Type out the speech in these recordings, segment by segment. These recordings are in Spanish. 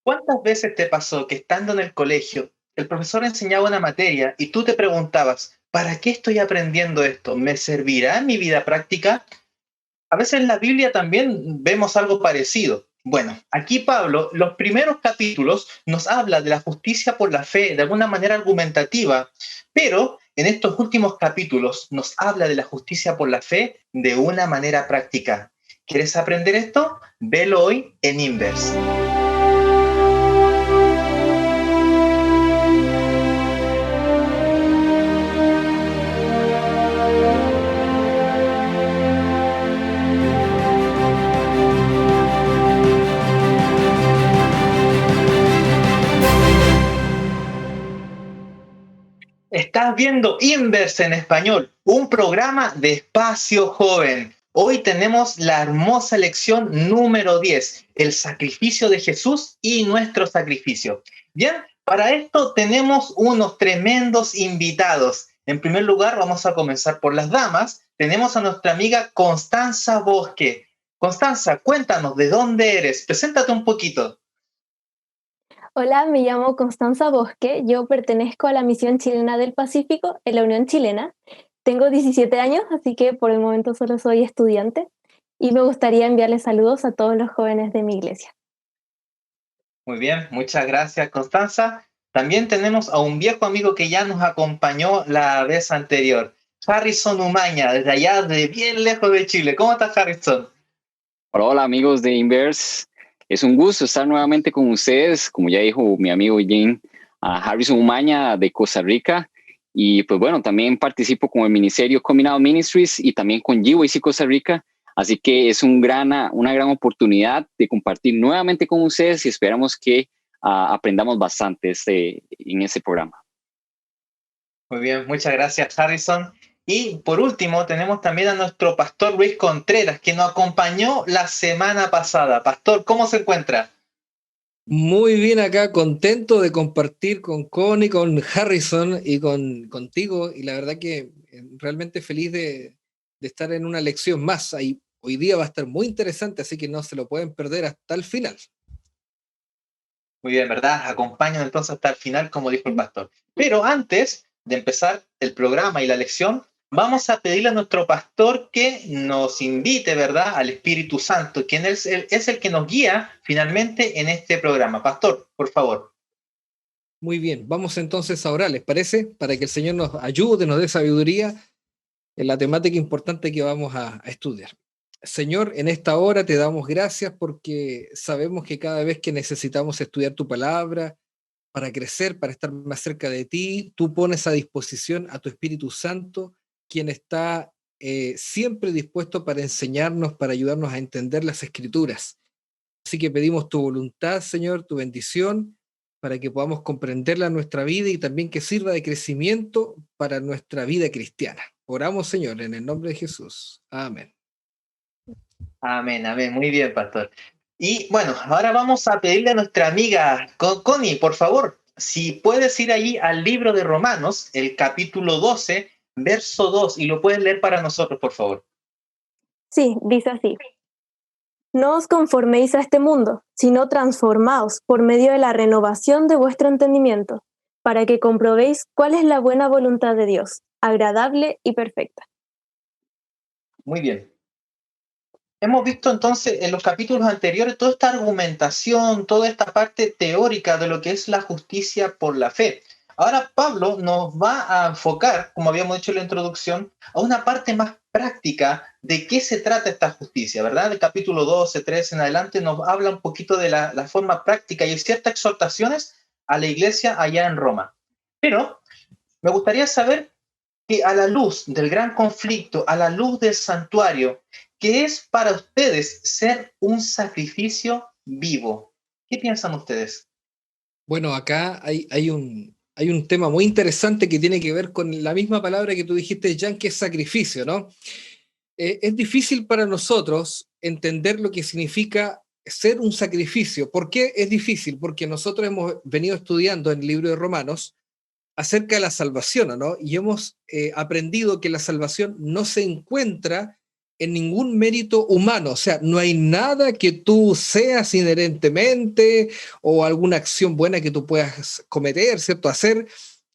¿Cuántas veces te pasó que estando en el colegio, el profesor enseñaba una materia y tú te preguntabas, ¿para qué estoy aprendiendo esto? ¿Me servirá en mi vida práctica? A veces en la Biblia también vemos algo parecido. Bueno, aquí Pablo, los primeros capítulos nos habla de la justicia por la fe de alguna manera argumentativa, pero en estos últimos capítulos nos habla de la justicia por la fe de una manera práctica. ¿Quieres aprender esto? Velo hoy en Inverse. Estás viendo Inverse en español, un programa de espacio joven. Hoy tenemos la hermosa lección número 10, el sacrificio de Jesús y nuestro sacrificio. Bien, para esto tenemos unos tremendos invitados. En primer lugar, vamos a comenzar por las damas. Tenemos a nuestra amiga Constanza Bosque. Constanza, cuéntanos de dónde eres. Preséntate un poquito. Hola, me llamo Constanza Bosque, yo pertenezco a la Misión Chilena del Pacífico en la Unión Chilena. Tengo 17 años, así que por el momento solo soy estudiante y me gustaría enviarles saludos a todos los jóvenes de mi iglesia. Muy bien, muchas gracias, Constanza. También tenemos a un viejo amigo que ya nos acompañó la vez anterior, Harrison Umaña, desde allá, de bien lejos de Chile. ¿Cómo estás, Harrison? Hola, hola amigos de Inverse. Es un gusto estar nuevamente con ustedes, como ya dijo mi amigo Jane, Harrison Umaña de Costa Rica. Y pues bueno, también participo con el Ministerio Combinado Ministries y también con GYC Costa Rica. Así que es una gran oportunidad de compartir nuevamente con ustedes y esperamos que aprendamos bastante en este programa. Muy bien, muchas gracias, Harrison. Y por último, tenemos también a nuestro pastor Luis Contreras, que nos acompañó la semana pasada. Pastor, ¿cómo se encuentra? Muy bien acá, contento de compartir con Connie, con Harrison y contigo. Y la verdad que realmente feliz de estar en una lección más. Hoy día va a estar muy interesante, así que no se lo pueden perder hasta el final. Muy bien, ¿verdad? Acompáñanos entonces hasta el final, como dijo el pastor. Pero antes de empezar el programa y la lección, vamos a pedirle a nuestro pastor que nos invite, ¿verdad?, al Espíritu Santo, quien es el que nos guía finalmente en este programa. Pastor, por favor. Muy bien, vamos entonces a orar, ¿les parece? Para que el Señor nos ayude, nos dé sabiduría en la temática importante que vamos a estudiar. Señor, en esta hora te damos gracias porque sabemos que cada vez que necesitamos estudiar tu palabra, para crecer, para estar más cerca de ti, tú pones a disposición a tu Espíritu Santo, quien está siempre dispuesto para enseñarnos, para ayudarnos a entender las Escrituras. Así que pedimos tu voluntad, Señor, tu bendición, para que podamos comprenderla en nuestra vida y también que sirva de crecimiento para nuestra vida cristiana. Oramos, Señor, en el nombre de Jesús. Amén. Amén, amén. Muy bien, pastor. Y bueno, ahora vamos a pedirle a nuestra amiga Connie, por favor, si puedes ir allí al libro de Romanos, el capítulo 12, verso 2, y lo puedes leer para nosotros, por favor. Sí, dice así: No os conforméis a este mundo, sino transformaos por medio de la renovación de vuestro entendimiento, para que comprobéis cuál es la buena voluntad de Dios, agradable y perfecta. Muy bien. Hemos visto entonces en los capítulos anteriores toda esta argumentación, toda esta parte teórica de lo que es la justicia por la fe. Ahora Pablo nos va a enfocar, como habíamos dicho en la introducción, a una parte más práctica de qué se trata esta justicia, ¿verdad? El capítulo 12, 13 en adelante nos habla un poquito de la forma práctica y hay ciertas exhortaciones a la iglesia allá en Roma. Pero me gustaría saber que a la luz del gran conflicto, a la luz del santuario, ¿qué es para ustedes ser un sacrificio vivo? ¿Qué piensan ustedes? Bueno, acá hay un tema muy interesante que tiene que ver con la misma palabra que tú dijiste, Jan, que es sacrificio, ¿no? Es difícil para nosotros entender lo que significa ser un sacrificio. ¿Por qué es difícil? Porque nosotros hemos venido estudiando en el libro de Romanos acerca de la salvación, ¿no? Y hemos aprendido que la salvación no se encuentra en ningún mérito humano, o sea, no hay nada que tú seas inherentemente o alguna acción buena que tú puedas cometer, ¿cierto? Hacer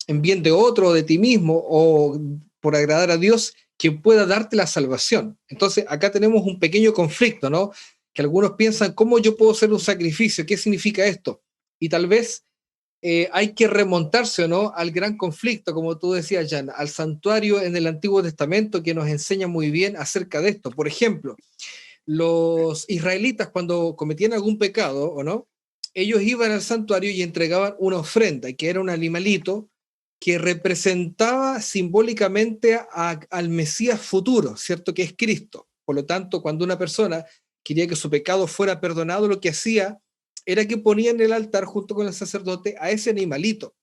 en bien de otro o de ti mismo o por agradar a Dios que pueda darte la salvación. Entonces, acá tenemos un pequeño conflicto, ¿no? Que algunos piensan, ¿cómo yo puedo hacer un sacrificio? ¿Qué significa esto? Y tal vez hay que remontarse, ¿no?, al gran conflicto, como tú decías, Jan, al santuario en el Antiguo Testamento que nos enseña muy bien acerca de esto. Por ejemplo, los israelitas cuando cometían algún pecado, ¿o no?, ellos iban al santuario y entregaban una ofrenda, que era un animalito que representaba simbólicamente al Mesías futuro, ¿cierto?, que es Cristo. Por lo tanto, cuando una persona quería que su pecado fuera perdonado, lo que hacía era que ponía en el altar junto con el sacerdote a ese animalito.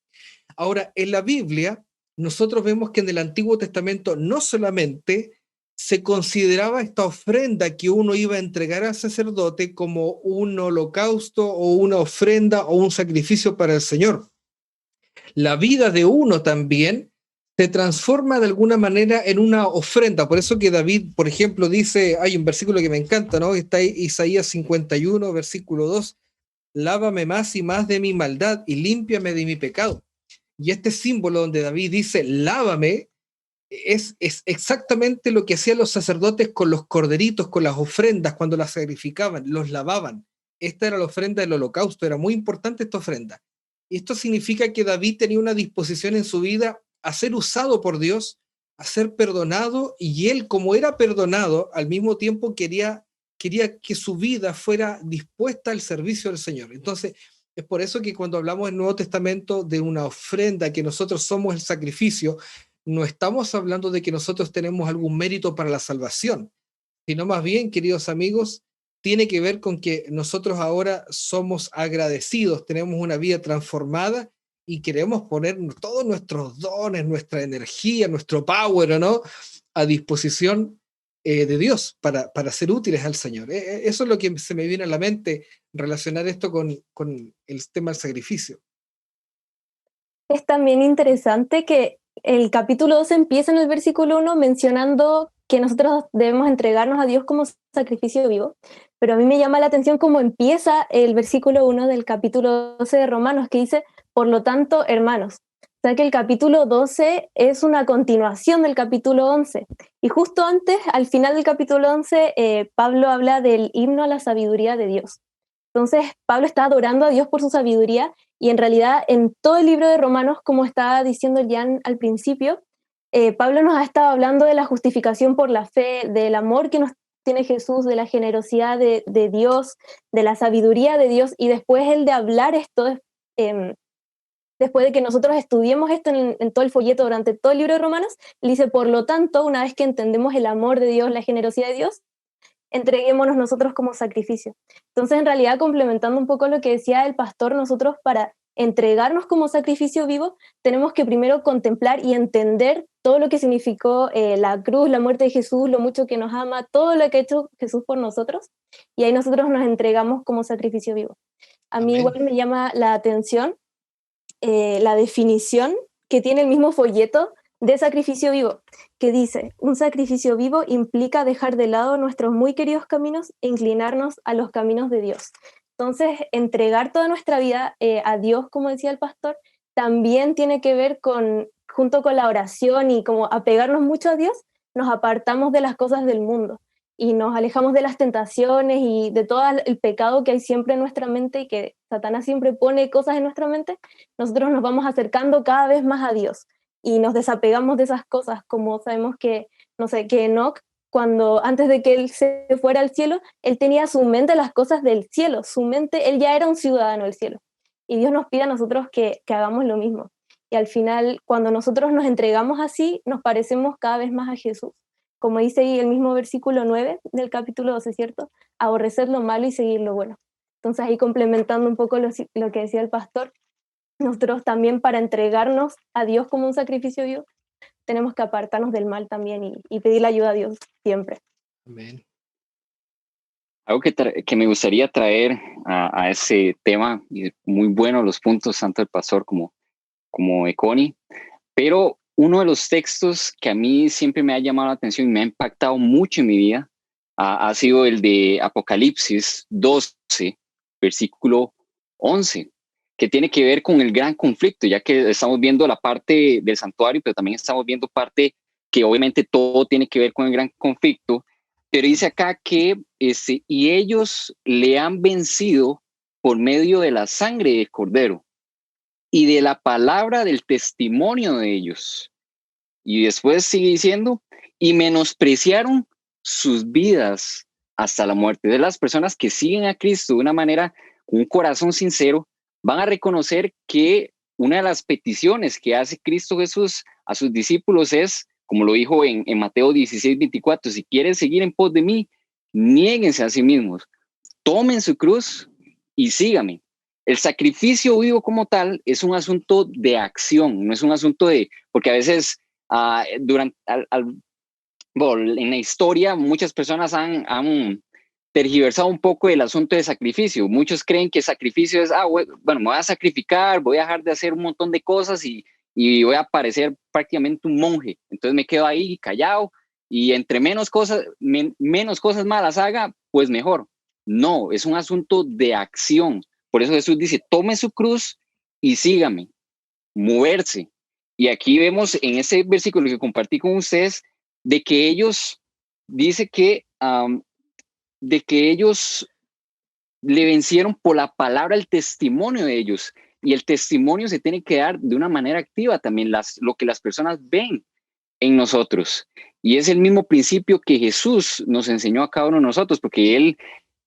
Ahora, en la Biblia, nosotros vemos que en el Antiguo Testamento no solamente se consideraba esta ofrenda que uno iba a entregar al sacerdote como un holocausto o una ofrenda o un sacrificio para el Señor. La vida de uno también se transforma de alguna manera en una ofrenda. Por eso que David, por ejemplo, dice, hay un versículo que me encanta, ¿no? Está ahí, Isaías 51, versículo 2, lávame más y más de mi maldad y límpiame de mi pecado. Y este símbolo donde David dice, lávame, es exactamente lo que hacían los sacerdotes con los corderitos, con las ofrendas, cuando las sacrificaban, los lavaban. Esta era la ofrenda del holocausto, era muy importante esta ofrenda. Y esto significa que David tenía una disposición en su vida a ser usado por Dios, a ser perdonado, y él, como era perdonado, al mismo tiempo quería que su vida fuera dispuesta al servicio del Señor. Entonces, es por eso que cuando hablamos en el Nuevo Testamento de una ofrenda, que nosotros somos el sacrificio, no estamos hablando de que nosotros tenemos algún mérito para la salvación, sino más bien, queridos amigos, tiene que ver con que nosotros ahora somos agradecidos, tenemos una vida transformada y queremos poner todos nuestros dones, nuestra energía, nuestro power, ¿no?, a disposición de Dios para ser útiles al Señor. Eso es lo que se me viene a la mente, relacionar esto con el tema del sacrificio. Es también interesante que el capítulo 2 empieza en el versículo 1 mencionando que nosotros debemos entregarnos a Dios como sacrificio vivo, pero a mí me llama la atención cómo empieza el versículo 1 del capítulo 12 de Romanos, que dice, por lo tanto, hermanos. O sea que el capítulo 12 es una continuación del capítulo 11. Y justo antes, al final del capítulo 11, Pablo habla del himno a la sabiduría de Dios. Entonces, Pablo está adorando a Dios por su sabiduría y en realidad en todo el libro de Romanos, como estaba diciendo Jan al principio, Pablo nos ha estado hablando de la justificación por la fe, del amor que nos tiene Jesús, de la generosidad de Dios, de la sabiduría de Dios, y después el de hablar esto, después de que nosotros estudiemos esto en todo el folleto durante todo el libro de Romanos, él dice, por lo tanto, una vez que entendemos el amor de Dios, la generosidad de Dios, entreguémonos nosotros como sacrificio. Entonces, en realidad, complementando un poco lo que decía el pastor, nosotros para entregarnos como sacrificio vivo, tenemos que primero contemplar y entender todo lo que significó la cruz, la muerte de Jesús, lo mucho que nos ama, todo lo que ha hecho Jesús por nosotros, y ahí nosotros nos entregamos como sacrificio vivo. A mí igual me llama la atención la definición que tiene el mismo folleto de sacrificio vivo, que dice, un sacrificio vivo implica dejar de lado nuestros muy queridos caminos e inclinarnos a los caminos de Dios. Entonces, entregar toda nuestra vida a Dios, como decía el pastor, también tiene que ver junto con la oración y como apegarnos mucho a Dios, nos apartamos de las cosas del mundo y nos alejamos de las tentaciones y de todo el pecado que hay siempre en nuestra mente y que Satanás siempre pone cosas en nuestra mente. Nosotros nos vamos acercando cada vez más a Dios y nos desapegamos de esas cosas, como sabemos que, no sé, que Enoch, antes de que él se fuera al cielo, él tenía su mente las cosas del cielo, su mente, él ya era un ciudadano del cielo. Y Dios nos pide a nosotros que hagamos lo mismo. Y al final, cuando nosotros nos entregamos así, nos parecemos cada vez más a Jesús. Como dice ahí el mismo versículo 9 del capítulo 12, ¿cierto? Aborrecer lo malo y seguir lo bueno. Entonces ahí complementando un poco lo que decía el pastor, nosotros también para entregarnos a Dios como un sacrificio vivo, tenemos que apartarnos del mal también y pedir la ayuda a Dios siempre. Amén. Algo que me gustaría traer a ese tema, y muy bueno los puntos, tanto el pastor como Econi, pero uno de los textos que a mí siempre me ha llamado la atención y me ha impactado mucho en mi vida ha sido el de Apocalipsis 12, versículo 11, que tiene que ver con el gran conflicto, ya que estamos viendo la parte del santuario, pero también estamos viendo parte que obviamente todo tiene que ver con el gran conflicto, pero dice acá que y ellos le han vencido por medio de la sangre del Cordero y de la palabra del testimonio de ellos. Y después sigue diciendo, y menospreciaron sus vidas hasta la muerte. De las personas que siguen a Cristo de una manera, con un corazón sincero, van a reconocer que una de las peticiones que hace Cristo Jesús a sus discípulos es, como lo dijo en Mateo 16:24, si quieren seguir en pos de mí, niéguense a sí mismos, tomen su cruz y síganme. El sacrificio vivo como tal es un asunto de acción, no es un asunto de, porque a veces en la historia muchas personas han tergiversado un poco el asunto de sacrificio. Muchos creen que sacrificio es, bueno, me voy a sacrificar, voy a dejar de hacer un montón de cosas y voy a parecer prácticamente un monje. Entonces me quedo ahí callado y entre menos cosas malas haga, pues mejor. No, es un asunto de acción. Por eso Jesús dice, tome su cruz y sígame, moverse. Y aquí vemos en ese versículo que compartí con ustedes, de que ellos, dice que, de que ellos le vencieron por la palabra, el testimonio de ellos. Y el testimonio se tiene que dar de una manera activa también, lo que las personas ven en nosotros. Y es el mismo principio que Jesús nos enseñó a cada uno de nosotros, porque Él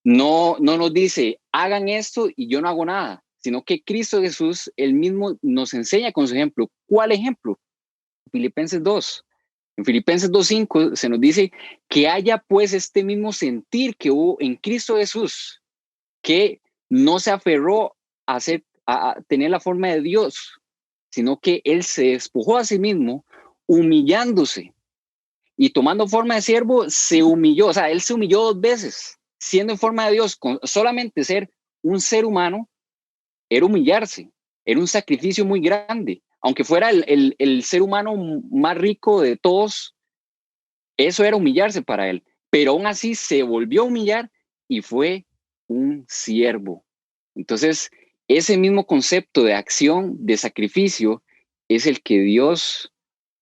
no nos dice, hagan esto y yo no hago nada, sino que Cristo Jesús, Él mismo nos enseña con su ejemplo. ¿Cuál ejemplo? Filipenses 2. En Filipenses 2:5 se nos dice que haya pues este mismo sentir que hubo en Cristo Jesús, que no se aferró a tener la forma de Dios, sino que Él se despojó a sí mismo, humillándose y tomando forma de siervo, se humilló. O sea, Él se humilló 2 veces, siendo en forma de Dios, con solamente ser un ser humano, era humillarse, era un sacrificio muy grande. Aunque fuera el ser humano más rico de todos, eso era humillarse para él. Pero aún así se volvió a humillar y fue un siervo. Entonces, ese mismo concepto de acción, de sacrificio, es el que Dios,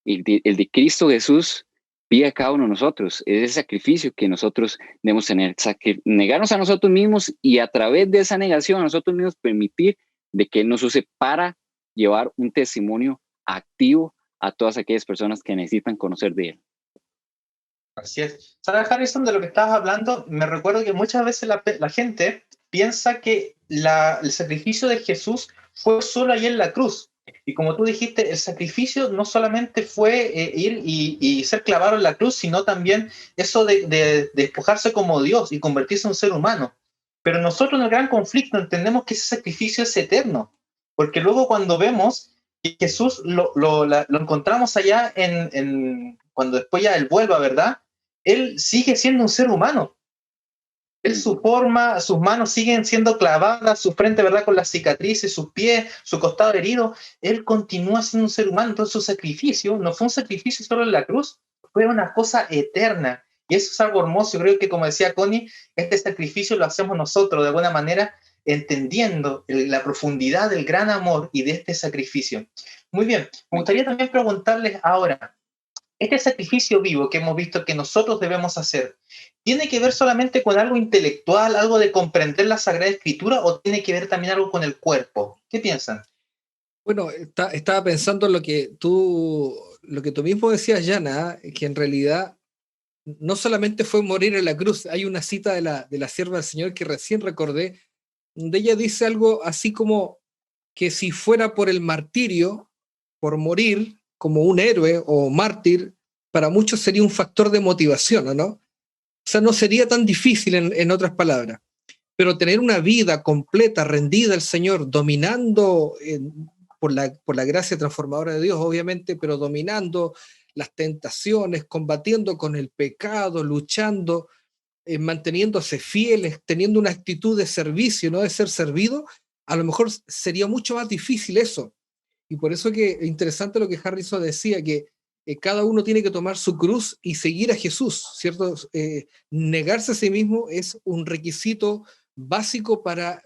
el de Cristo Jesús, pide a cada uno de nosotros. Es el sacrificio que nosotros debemos tener. Negarnos a nosotros mismos y a través de esa negación a nosotros mismos permitir de que Él nos use para llevar un testimonio activo a todas aquellas personas que necesitan conocer de Él. Así es. ¿Sabes, Harrison, de lo que estabas hablando? Me recuerdo que muchas veces la gente piensa que el sacrificio de Jesús fue solo ahí en la cruz. Y como tú dijiste, el sacrificio no solamente fue ir y ser clavado en la cruz, sino también eso de despojarse como Dios y convertirse en un ser humano. Pero nosotros en el gran conflicto entendemos que ese sacrificio es eterno, porque luego cuando vemos que Jesús lo encontramos allá cuando después ya Él vuelva, ¿verdad? Él sigue siendo un ser humano. Él, su forma, sus manos siguen siendo clavadas, su frente, ¿verdad?, con las cicatrices, sus pies, su costado herido. Él continúa siendo un ser humano. Entonces su sacrificio no fue un sacrificio solo en la cruz, fue una cosa eterna. Y eso es algo hermoso. Yo creo que, como decía Connie, este sacrificio lo hacemos nosotros de alguna manera, entendiendo la profundidad del gran amor y de este sacrificio. Muy bien, me gustaría también preguntarles ahora, este sacrificio vivo que hemos visto que nosotros debemos hacer, ¿tiene que ver solamente con algo intelectual, algo de comprender la Sagrada Escritura, o tiene que ver también algo con el cuerpo? ¿Qué piensan? Bueno, estaba pensando en lo que tú mismo decías, Jana, que en realidad no solamente fue morir en la cruz. Hay una cita de la sierva del Señor que recién recordé, donde ella dice algo así como que si fuera por el martirio, por morir como un héroe o mártir, para muchos sería un factor de motivación, ¿no? O sea, no sería tan difícil en otras palabras. Pero tener una vida completa, rendida al Señor, dominando por la gracia transformadora de Dios, obviamente, pero dominando las tentaciones, combatiendo con el pecado, luchando, manteniéndose fieles, teniendo una actitud de servicio, no de ser servido, a lo mejor sería mucho más difícil eso. Y por eso que es interesante lo que Harrison decía, que cada uno tiene que tomar su cruz y seguir a Jesús, ¿cierto? Negarse a sí mismo es un requisito básico para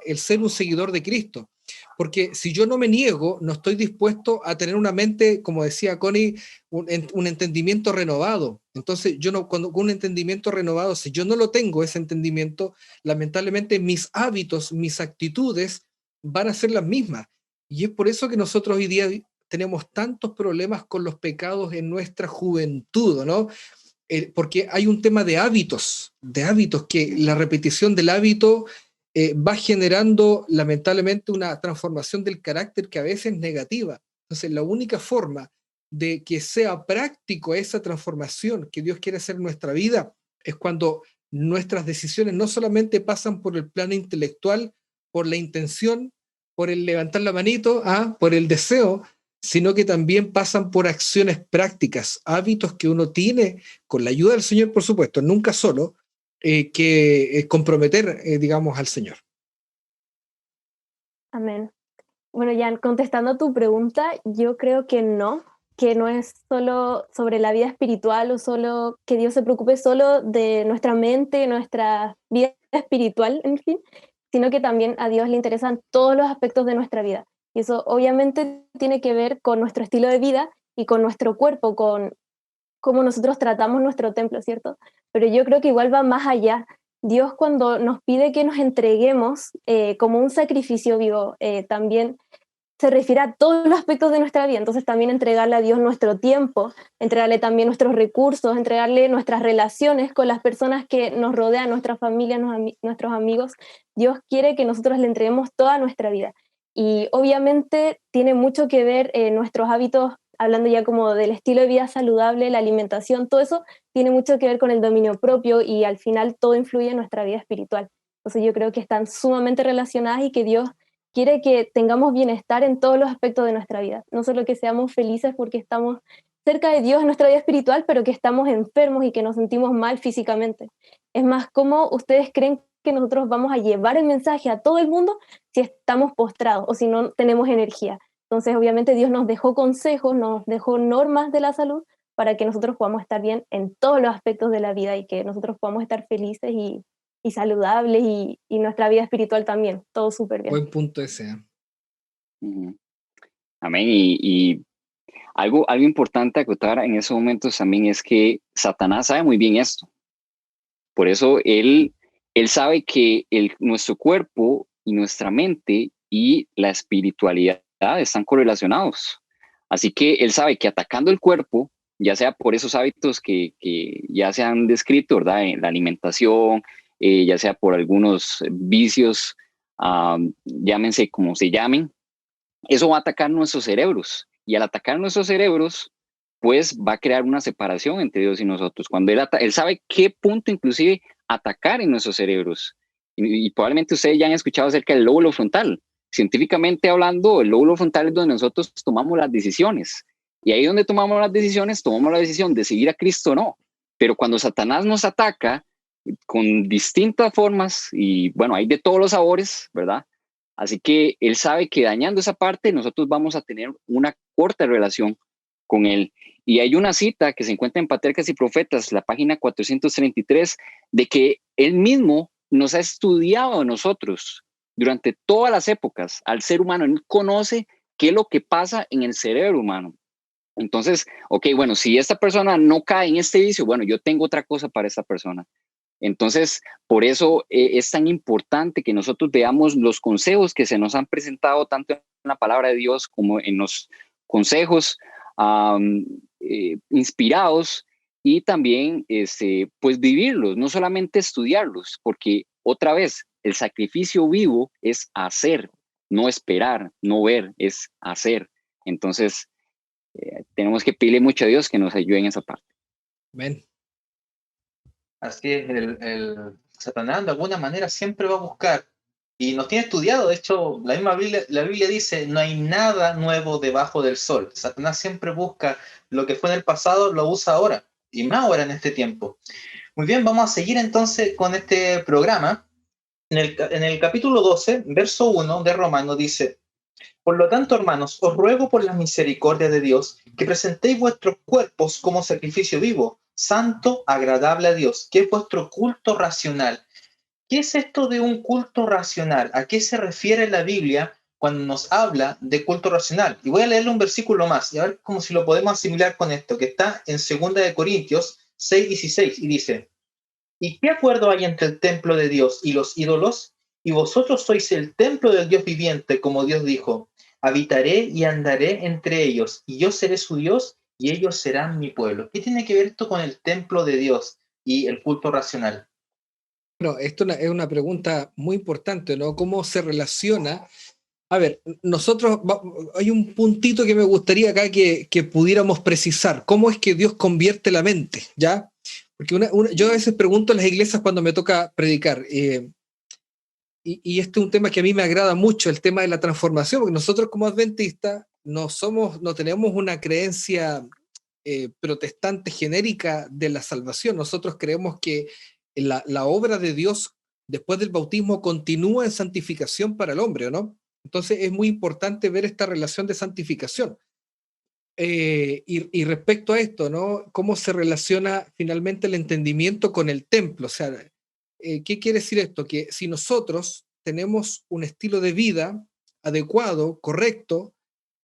el ser un seguidor de Cristo. Porque si yo no me niego, no estoy dispuesto a tener una mente, como decía Connie, un entendimiento renovado. Entonces, con un entendimiento renovado, si yo no lo tengo, ese entendimiento, lamentablemente mis hábitos, mis actitudes van a ser las mismas. Y es por eso que nosotros hoy día tenemos tantos problemas con los pecados en nuestra juventud, ¿no? Porque hay un tema de hábitos, que la repetición del hábito va generando lamentablemente una transformación del carácter que a veces es negativa. Entonces, la única forma de que sea práctico esa transformación que Dios quiere hacer en nuestra vida es cuando nuestras decisiones no solamente pasan por el plano intelectual, por la intención, por el levantar la manito, por el deseo, sino que también pasan por acciones prácticas, hábitos que uno tiene, con la ayuda del Señor, por supuesto, nunca solo, que comprometer, digamos, al Señor. Amén. Bueno, Jan, contestando a tu pregunta, yo creo que no es solo sobre la vida espiritual o solo que Dios se preocupe solo de nuestra mente, nuestra vida espiritual, en fin, sino que también a Dios le interesan todos los aspectos de nuestra vida. Y eso obviamente tiene que ver con nuestro estilo de vida y con nuestro cuerpo, con cómo nosotros tratamos nuestro templo, ¿cierto? Pero yo creo que igual va más allá. Dios cuando nos pide que nos entreguemos como un sacrificio vivo, también se refiere a todos los aspectos de nuestra vida. Entonces también entregarle a Dios nuestro tiempo, entregarle también nuestros recursos, entregarle nuestras relaciones con las personas que nos rodean, nuestra familia, nuestros amigos. Dios quiere que nosotros le entreguemos toda nuestra vida. Y obviamente tiene mucho que ver nuestros hábitos, hablando ya como del estilo de vida saludable, la alimentación, todo eso tiene mucho que ver con el dominio propio y al final todo influye en nuestra vida espiritual. Entonces yo creo que están sumamente relacionadas y que Dios quiere que tengamos bienestar en todos los aspectos de nuestra vida. No solo que seamos felices porque estamos cerca de Dios en nuestra vida espiritual, pero que estamos enfermos y que nos sentimos mal físicamente. Es más, ¿cómo ustedes creen que nosotros vamos a llevar el mensaje a todo el mundo si estamos postrados o si no tenemos energía? Entonces, obviamente, Dios nos dejó consejos, nos dejó normas de la salud para que nosotros podamos estar bien en todos los aspectos de la vida y que nosotros podamos estar felices y saludables y nuestra vida espiritual también, todo súper bien. Buen punto ese. Amén. Y algo importante a acotar en esos momentos también es que Satanás sabe muy bien esto. Por eso él sabe que nuestro cuerpo y nuestra mente y la espiritualidad están correlacionados. Así que él sabe que atacando el cuerpo, ya sea por esos hábitos que ya se han descrito, ¿verdad? En la alimentación, ya sea por algunos vicios, llámense como se llamen, eso va a atacar nuestros cerebros. Y al atacar nuestros cerebros, pues va a crear una separación entre Dios y nosotros. Cuando él sabe qué punto inclusive atacar en nuestros cerebros. Y probablemente ustedes ya han escuchado acerca del lóbulo frontal. Científicamente hablando, el lóbulo frontal es donde nosotros tomamos las decisiones. Y ahí donde tomamos las decisiones, tomamos la decisión de seguir a Cristo o no. Pero cuando Satanás nos ataca con distintas formas, y bueno, hay de todos los sabores, ¿verdad? Así que él sabe que dañando esa parte, nosotros vamos a tener una corta relación con él. Y hay una cita que se encuentra en Patriarcas y Profetas, la página 433, de que él mismo nos ha estudiado a nosotros durante todas las épocas, al ser humano. Él conoce qué es lo que pasa en el cerebro humano. Entonces, ok, bueno, si esta persona no cae en este vicio, bueno, yo tengo otra cosa para esta persona. Entonces, por eso es tan importante que nosotros veamos los consejos que se nos han presentado tanto en la palabra de Dios como en los consejos inspirados y también pues vivirlos, no solamente estudiarlos, porque otra vez el sacrificio vivo es hacer, no esperar, no ver, es hacer. Entonces, tenemos que pedirle mucho a Dios que nos ayude en esa parte. Amén. Así es, el Satanás de alguna manera siempre va a buscar, y nos tiene estudiado. De hecho, la Biblia dice, no hay nada nuevo debajo del sol. Satanás siempre busca lo que fue en el pasado, lo usa ahora, y más ahora en este tiempo. Muy bien, vamos a seguir entonces con este programa. En el capítulo 12, verso 1 de Romanos dice, Por lo tanto, hermanos, os ruego por la misericordia de Dios que presentéis vuestros cuerpos como sacrificio vivo, santo, agradable a Dios, que es vuestro culto racional. ¿Qué es esto de un culto racional? ¿A qué se refiere la Biblia cuando nos habla de culto racional? Y voy a leerle un versículo más y a ver cómo si lo podemos asimilar con esto, que está en 2 Corintios 6:16 y dice: ¿Y qué acuerdo hay entre el templo de Dios y los ídolos? Y vosotros sois el templo del Dios viviente, como Dios dijo: habitaré y andaré entre ellos, y yo seré su Dios, y ellos serán mi pueblo. ¿Qué tiene que ver esto con el templo de Dios y el culto racional? No, esto es una pregunta muy importante, ¿no? ¿Cómo se relaciona? A ver, hay un puntito que me gustaría acá que pudiéramos precisar. ¿Cómo es que Dios convierte la mente? ¿Ya? Porque yo a veces pregunto en las iglesias cuando me toca predicar, y este es un tema que a mí me agrada mucho, el tema de la transformación, porque nosotros como adventistas no tenemos una creencia protestante genérica de la salvación. Nosotros creemos que la obra de Dios después del bautismo continúa en santificación para el hombre, ¿no? Entonces es muy importante ver esta relación de santificación. Y respecto a esto, ¿no? ¿Cómo se relaciona finalmente el entendimiento con el templo? O sea, ¿qué quiere decir esto? Que si nosotros tenemos un estilo de vida adecuado, correcto,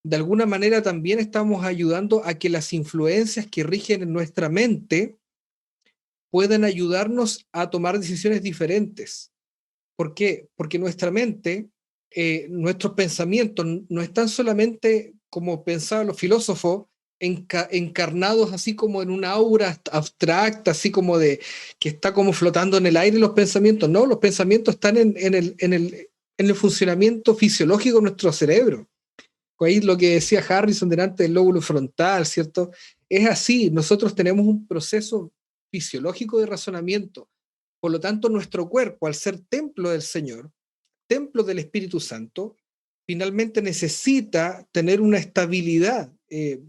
de alguna manera también estamos ayudando a que las influencias que rigen en nuestra mente puedan ayudarnos a tomar decisiones diferentes. ¿Por qué? Porque nuestra mente, nuestros pensamientos no están solamente, como pensaban los filósofos, encarnados así como en una aura abstracta, así como de que está como flotando en el aire los pensamientos. No, los pensamientos están en el funcionamiento fisiológico de nuestro cerebro. Ahí lo que decía Harrison delante del lóbulo frontal, ¿cierto? Es así, nosotros tenemos un proceso fisiológico de razonamiento. Por lo tanto, nuestro cuerpo, al ser templo del Señor, templo del Espíritu Santo, finalmente necesita tener una estabilidad,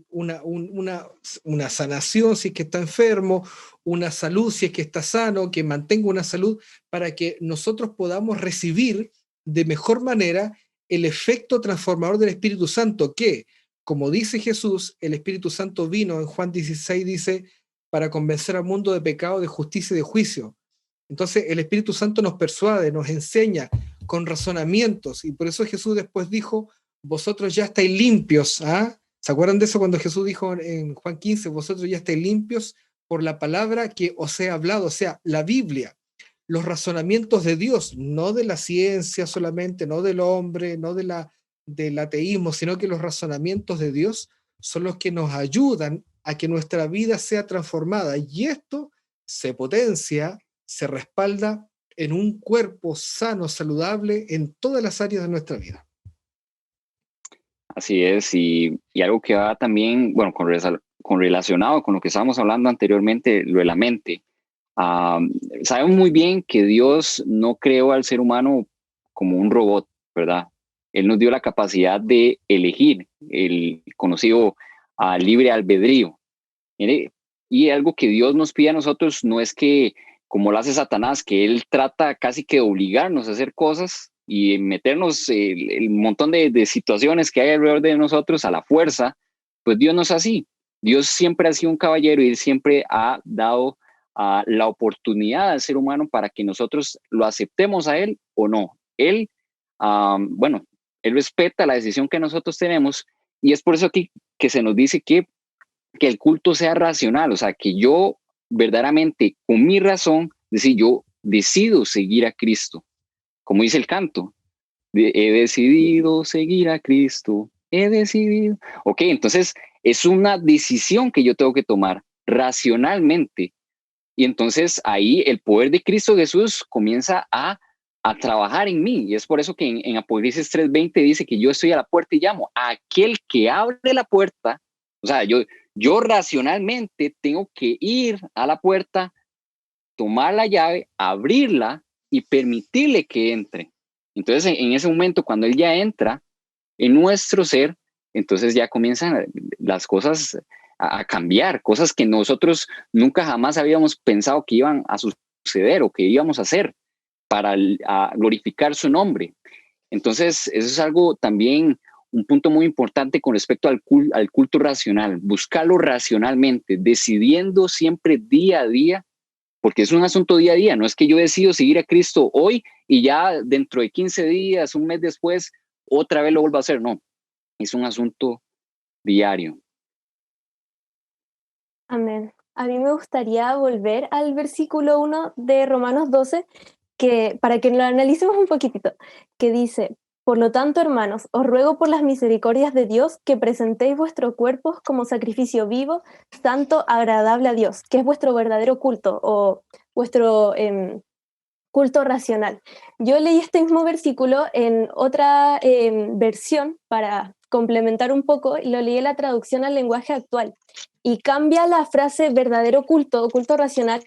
una sanación si es que está enfermo, una salud si es que está sano, que mantenga una salud para que nosotros podamos recibir de mejor manera el efecto transformador del Espíritu Santo, que, como dice Jesús, el Espíritu Santo vino, en Juan 16 dice, para convencer al mundo de pecado, de justicia y de juicio. Entonces el Espíritu Santo nos persuade, nos enseña con razonamientos, y por eso Jesús después dijo: vosotros ya estáis limpios. ¿Ah? ¿Se acuerdan de eso cuando Jesús dijo en Juan 15, vosotros ya estáis limpios por la palabra que os he hablado? O sea, la Biblia, los razonamientos de Dios, no de la ciencia solamente, no del hombre, no del ateísmo, sino que los razonamientos de Dios son los que nos ayudan a que nuestra vida sea transformada, y esto se potencia, se respalda en un cuerpo sano, saludable en todas las áreas de nuestra vida. Así es, y algo que va también, bueno, con relacionado con lo que estábamos hablando anteriormente, lo de la mente. Sabemos muy bien que Dios no creó al ser humano como un robot, ¿verdad? Él nos dio la capacidad de elegir, el conocido libre albedrío. Mire, y algo que Dios nos pide a nosotros no es que, como lo hace Satanás, que él trata casi que de obligarnos a hacer cosas y meternos el montón de situaciones que hay alrededor de nosotros a la fuerza. Pues Dios no es así. Dios siempre ha sido un caballero y él siempre ha dado la oportunidad al ser humano para que nosotros lo aceptemos a él o no. Él, bueno, él respeta la decisión que nosotros tenemos, y es por eso aquí que se nos dice que el culto sea racional, o sea, que yo verdaderamente con mi razón, decir, yo decido seguir a Cristo, como dice el canto: he decidido seguir a Cristo, he decidido. Ok, entonces es una decisión que yo tengo que tomar racionalmente, y entonces ahí el poder de Cristo Jesús comienza a trabajar en mí, y es por eso que en Apocalipsis 3:20 dice que yo estoy a la puerta y llamo a aquel que abre la puerta. O sea, yo racionalmente tengo que ir a la puerta, tomar la llave, abrirla y permitirle que entre. Entonces, en ese momento, cuando él ya entra en nuestro ser, entonces ya comienzan las cosas a cambiar, cosas que nosotros nunca jamás habíamos pensado que iban a suceder o que íbamos a hacer para glorificar su nombre. Entonces, eso es algo también un punto muy importante con respecto al culto racional, buscarlo racionalmente, decidiendo siempre día a día, porque es un asunto día a día, no es que yo decido seguir a Cristo hoy y ya dentro de 15 días, un mes después, otra vez lo vuelvo a hacer, no, es un asunto diario. Amén. A mí me gustaría volver al versículo 1 de Romanos 12, para que lo analicemos un poquitito, que dice: por lo tanto, hermanos, os ruego por las misericordias de Dios que presentéis vuestros cuerpos como sacrificio vivo, santo, agradable a Dios, que es vuestro verdadero culto o vuestro culto racional. Yo leí este mismo versículo en otra versión para complementar un poco, lo leí en la traducción al lenguaje actual y cambia la frase verdadero culto o culto racional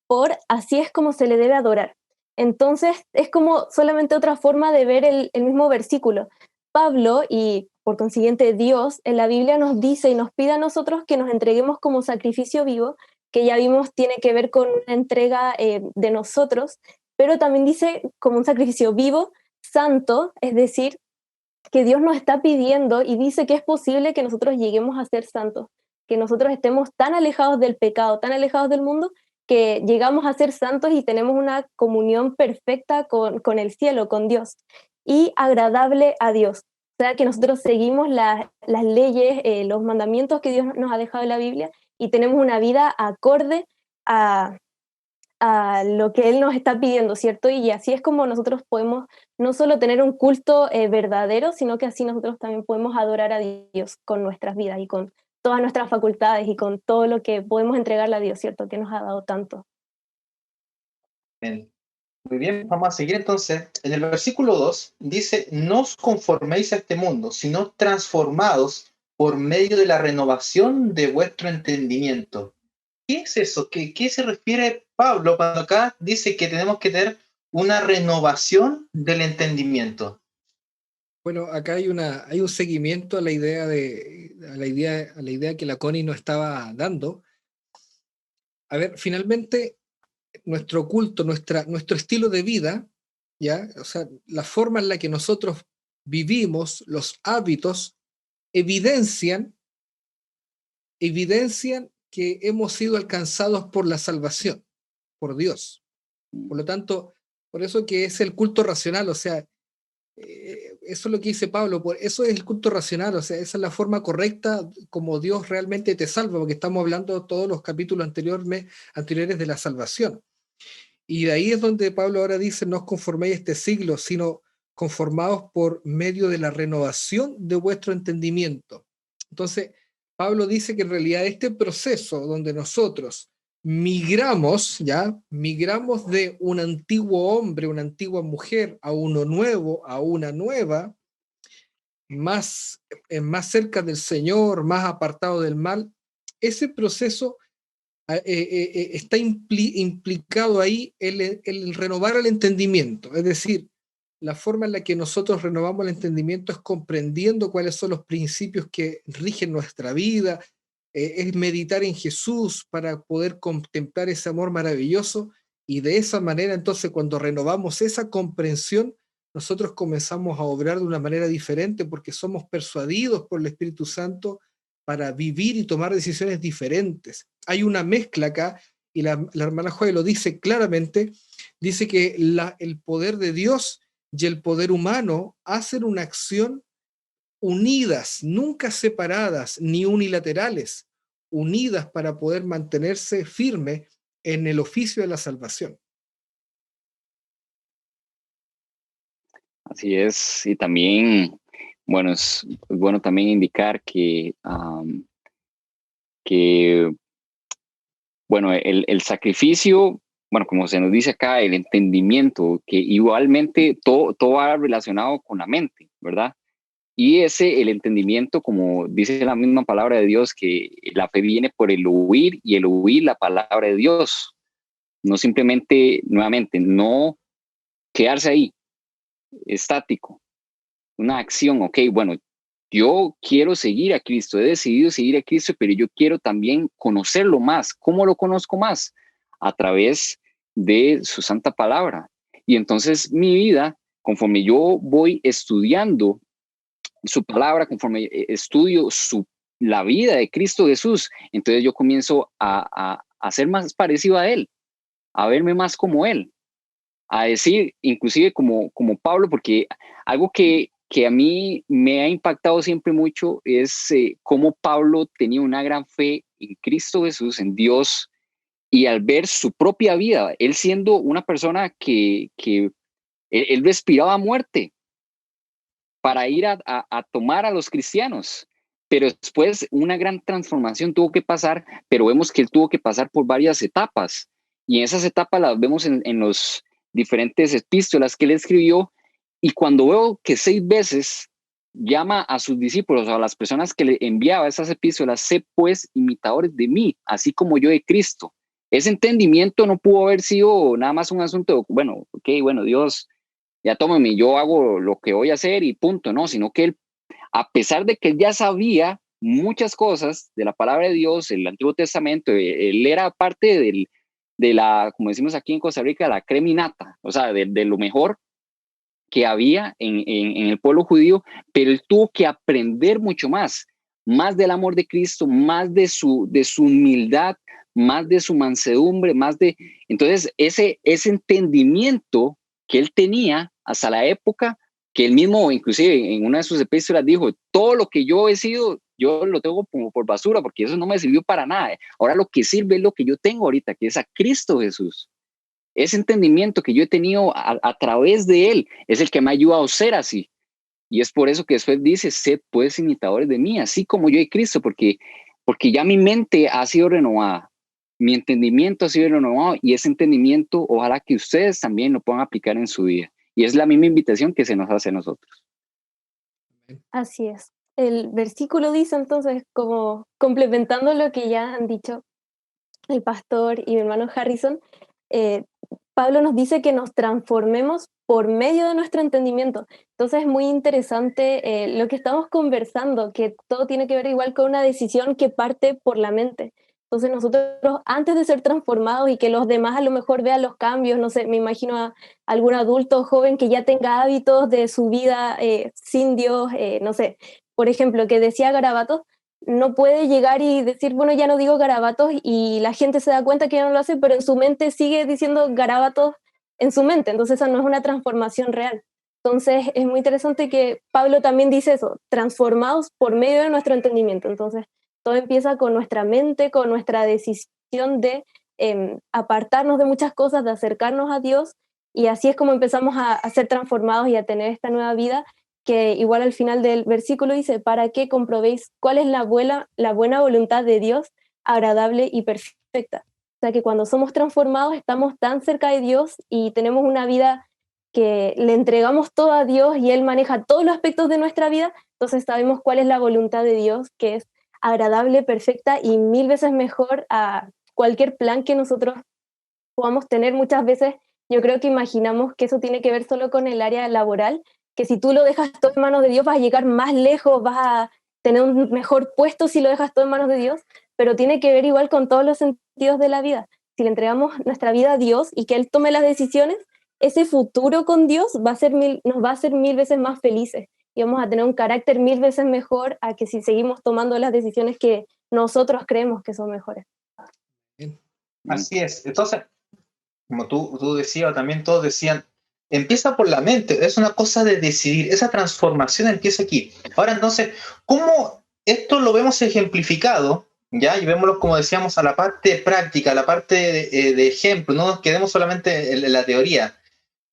por así es como se le debe adorar. Entonces es como solamente otra forma de ver el mismo versículo. Pablo y por consiguiente Dios en la Biblia nos dice y nos pide a nosotros que nos entreguemos como sacrificio vivo, que ya vimos tiene que ver con una entrega de nosotros, pero también dice como un sacrificio vivo, santo, es decir, que Dios nos está pidiendo y dice que es posible que nosotros lleguemos a ser santos, que nosotros estemos tan alejados del pecado, tan alejados del mundo, que llegamos a ser santos y tenemos una comunión perfecta con el cielo, con Dios, y agradable a Dios. O sea, que nosotros seguimos las leyes, los mandamientos que Dios nos ha dejado en la Biblia y tenemos una vida acorde a lo que Él nos está pidiendo, ¿cierto? Y así es como nosotros podemos no solo tener un culto verdadero, sino que así nosotros también podemos adorar a Dios con nuestras vidas y con todas nuestras facultades y con todo lo que podemos entregarle a Dios, ¿cierto? Que nos ha dado tanto. Bien. Muy bien, vamos a seguir entonces. En el versículo 2 dice: no os conforméis a este mundo, sino transformados por medio de la renovación de vuestro entendimiento. ¿Qué es eso? ¿Qué se refiere Pablo cuando acá dice que tenemos que tener una renovación del entendimiento? Bueno, acá hay un seguimiento a la idea que la Connie nos estaba dando. A ver, finalmente, nuestro culto, nuestro estilo de vida, ¿ya? O sea, la forma en la que nosotros vivimos, los hábitos, evidencian que hemos sido alcanzados por la salvación, por Dios. Por lo tanto, por eso que es el culto racional, o sea, eso es lo que dice Pablo, por eso es el culto racional, o sea, esa es la forma correcta como Dios realmente te salva, porque estamos hablando de todos los capítulos anteriores de la salvación. Y de ahí es donde Pablo ahora dice: no os conforméis a este siglo, sino conformados por medio de la renovación de vuestro entendimiento. Entonces, Pablo dice que en realidad este proceso donde nosotros migramos de un antiguo hombre, una antigua mujer, a uno nuevo, a una nueva, más cerca del Señor, más apartado del mal, ese proceso está implicado ahí el renovar el entendimiento. Es decir, la forma en la que nosotros renovamos el entendimiento es comprendiendo cuáles son los principios que rigen nuestra vida, es meditar en Jesús para poder contemplar ese amor maravilloso, y de esa manera entonces cuando renovamos esa comprensión, nosotros comenzamos a obrar de una manera diferente porque somos persuadidos por el Espíritu Santo para vivir y tomar decisiones diferentes. Hay una mezcla acá, y la hermana Joy lo dice claramente, dice que el poder de Dios y el poder humano hacen una acción unidas, nunca separadas ni unilaterales, unidas para poder mantenerse firme en el oficio de la salvación. Así es, y también, bueno, es bueno también indicar que bueno, el sacrificio, bueno, como se nos dice acá, el entendimiento, que igualmente todo va relacionado con la mente, ¿verdad? Y el entendimiento, como dice la misma palabra de Dios, que la fe viene por el oír y el oír la palabra de Dios. No simplemente, nuevamente, no quedarse ahí, estático, una acción, ok, bueno, yo quiero seguir a Cristo, he decidido seguir a Cristo, pero yo quiero también conocerlo más. ¿Cómo lo conozco más? A través de su santa palabra. Y entonces mi vida, conforme yo voy estudiando su palabra, conforme estudio la vida de Cristo Jesús, entonces yo comienzo a ser más parecido a Él, a verme más como Él, a decir, inclusive como Pablo, porque algo que a mí me ha impactado siempre mucho es cómo Pablo tenía una gran fe en Cristo Jesús, en Dios, y al ver su propia vida, él siendo una persona que él respiraba muerte para ir a tomar a los cristianos, pero después una gran transformación tuvo que pasar, pero vemos que él tuvo que pasar por varias etapas, y en esas etapas las vemos en los diferentes epístolas que él escribió, y cuando veo que 6 veces llama a sus discípulos, a las personas que le enviaba esas epístolas, sé pues imitadores de mí, así como yo de Cristo. Ese entendimiento no pudo haber sido nada más un asunto de, bueno, ok, bueno, Dios, ya tómame, yo hago lo que voy a hacer y punto, no, sino que él, a pesar de que él ya sabía muchas cosas de la palabra de Dios, el Antiguo Testamento, él era parte de la, como decimos aquí en Costa Rica, la creminata, o sea, de lo mejor que había en el pueblo judío, pero él tuvo que aprender mucho más del amor de Cristo, más de su humildad, más de su mansedumbre, entonces ese entendimiento que él tenía hasta la época, que él mismo inclusive en una de sus epístolas dijo, todo lo que yo he sido, yo lo tengo como por basura, porque eso no me sirvió para nada. Ahora lo que sirve es lo que yo tengo ahorita, que es a Cristo Jesús. Ese entendimiento que yo he tenido a través de él es el que me ha ayudado a ser así. Y es por eso que después dice, sed pues imitadores de mí, así como yo de Cristo, porque ya mi mente ha sido renovada, mi entendimiento ha sido renovado, y ese entendimiento ojalá que ustedes también lo puedan aplicar en su vida. Y es la misma invitación que se nos hace a nosotros. Así es. El versículo dice entonces, como complementando lo que ya han dicho el pastor y mi hermano Harrison, Pablo nos dice que nos transformemos por medio de nuestro entendimiento. Entonces es muy interesante lo que estamos conversando, que todo tiene que ver igual con una decisión que parte por la mente. Entonces nosotros, antes de ser transformados y que los demás a lo mejor vean los cambios, no sé, me imagino a algún adulto joven que ya tenga hábitos de su vida sin Dios, no sé, por ejemplo, que decía garabatos, no puede llegar y decir, bueno, ya no digo garabatos, y la gente se da cuenta que ya no lo hace, pero en su mente sigue diciendo garabatos en su mente, entonces esa no es una transformación real. Entonces es muy interesante que Pablo también dice eso, transformados por medio de nuestro entendimiento. Entonces todo empieza con nuestra mente, con nuestra decisión de apartarnos de muchas cosas, de acercarnos a Dios, y así es como empezamos a ser transformados y a tener esta nueva vida, que igual al final del versículo dice, para que comprobéis cuál es la buena voluntad de Dios, agradable y perfecta. O sea que cuando somos transformados estamos tan cerca de Dios y tenemos una vida que le entregamos todo a Dios y Él maneja todos los aspectos de nuestra vida, entonces sabemos cuál es la voluntad de Dios, que es agradable, perfecta y 1000 veces mejor a cualquier plan que nosotros podamos tener. Muchas veces yo creo que imaginamos que eso tiene que ver solo con el área laboral, que si tú lo dejas todo en manos de Dios vas a llegar más lejos, vas a tener un mejor puesto si lo dejas todo en manos de Dios, pero tiene que ver igual con todos los sentidos de la vida. Si le entregamos nuestra vida a Dios y que Él tome las decisiones, ese futuro con Dios nos va a hacer 1000 veces más felices y vamos a tener un carácter 1000 veces mejor a que si seguimos tomando las decisiones que nosotros creemos que son mejores. Así es. Entonces, como tú decías, también todos decían, empieza por la mente, es una cosa de decidir, esa transformación empieza aquí. Ahora entonces, ¿cómo esto lo vemos ejemplificado? ¿Ya? Y vémoslo, como decíamos, a la parte práctica, a la parte de ejemplo, no nos quedemos solamente en la teoría.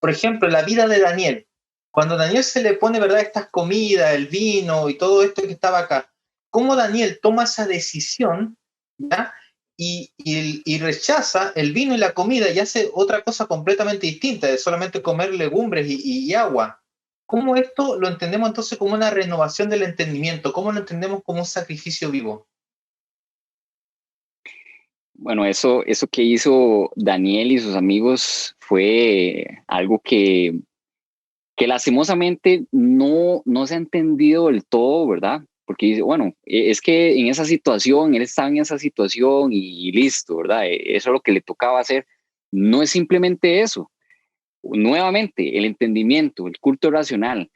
Por ejemplo, la vida de Daniel. Cuando a Daniel se le pone, ¿verdad?, estas comidas, el vino y todo esto que estaba acá, ¿cómo Daniel toma esa decisión, ¿ya?, y rechaza el vino y la comida y hace otra cosa completamente distinta, de solamente comer legumbres y agua? ¿Cómo esto lo entendemos entonces como una renovación del entendimiento? ¿Cómo lo entendemos como un sacrificio vivo? Bueno, eso que hizo Daniel y sus amigos fue algo que lastimosamente no se ha entendido del todo, ¿verdad? Porque dice, bueno, es que en esa situación, él estaba en esa situación y listo, ¿verdad? Eso es lo que le tocaba hacer. No es simplemente eso. Nuevamente, el entendimiento, el culto racional.